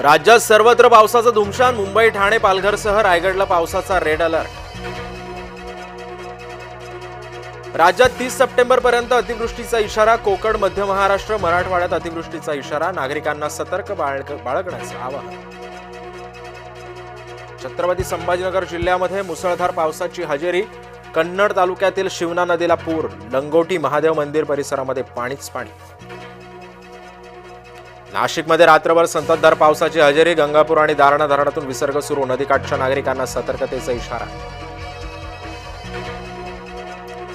राज्यात सर्वत्र पावसाचं धुमशान. मुंबई, ठाणे, पालघरसह रायगडला पावसाचा रेड अलर्ट. राज्यात 30 सप्टेंबरपर्यंत अतिवृष्टीचा इशारा. कोकण, मध्य महाराष्ट्र, मराठवाड्यात अतिवृष्टीचा इशारा. नागरिकांना सतर्क बाळगण्याचं आवाहन. छत्रपती संभाजीनगर जिल्ह्यामध्ये मुसळधार पावसाची हजेरी. कन्नड तालुक्यातील शिवना नदीला पूर. लंगोटी महादेव मंदिर परिसरामध्ये पाणीच पाणी. नाशिकमध्ये रात्रभर संततधार पावसाची हजेरी. गंगापूर आणि दारणा धरणातून विसर्ग सुरू. नदीकाठच्या नागरिकांना सतर्कतेचा इशारा.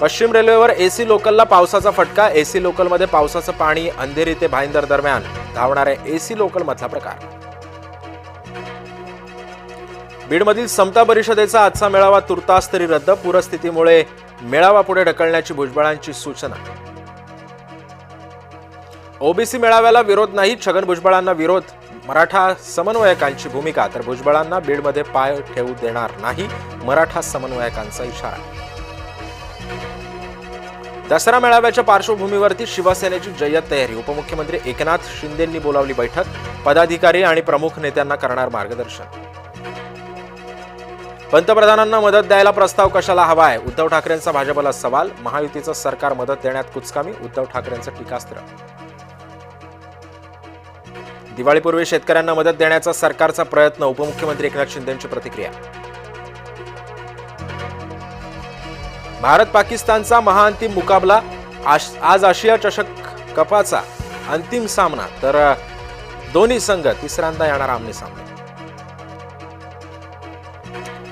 पश्चिम रेल्वेवर एसी लोकलला पावसाचा फटका. एसी लोकलमध्ये पावसाचं पाणी. अंधेरी ते भाईंदर दरम्यान धावणाऱ्या एसी लोकल मधला प्रकार. बीडमधील समता परिषदेचा आजचा मेळावा तुर्तास तरी रद्द. पूरस्थितीमुळे मेळावा पुढे ढकलण्याची भुजबळांची सूचना. ओबीसी मेळाव्याला विरोध नाही. छगन भुजबळांना विरोध. मराठा समन्वयकांची भूमिका. तर भुजबळांना बीडमध्ये पाय ठेवू देणार नाही. मराठा समन्वयकांचा इशारा. दसरा मेळाव्याच्या पार्श्वभूमीवरती शिवसेनेची जय्यत तयारी. उपमुख्यमंत्री एकनाथ शिंदेंनी बोलावली बैठक. पदाधिकारी आणि प्रमुख नेत्यांना करणार मार्गदर्शन. पंतप्रधानांना मदत द्यायला प्रस्ताव कशाला हवाय? उद्धव ठाकरेंचा भाजपला सवाल. महायुतीचं सरकार मदत देण्यात कुचकामी. उद्धव ठाकरेंचं टीकास्त्र. दिवाळीपूर्वी शेतकऱ्यांना मदत देण्याचा सरकारचा प्रयत्न. उपमुख्यमंत्री एकनाथ शिंदेंची प्रतिक्रिया. भारत पाकिस्तानचा महाअंतिम मुकाबला. आज आशिया चषक कपाचा अंतिम सामना. तर दोन्ही संघ तिसऱ्यांदा येणार आमने सामने.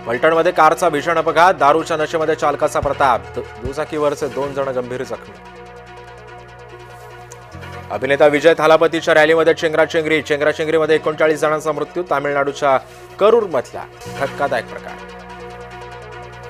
फलटणमध्ये कारचा भीषण अपघात. दारूच्या नशेमध्ये चालकाचा प्रताप. दुचाकीवरचे 2 जण गंभीर जखमी. अभिनेता विजय थालापतीच्या रॅलीमध्ये चेंगराचेंगरीमध्ये 39 जणांचा मृत्यू. तामिळनाडूच्या करूर मधला धक्कादायक प्रकार.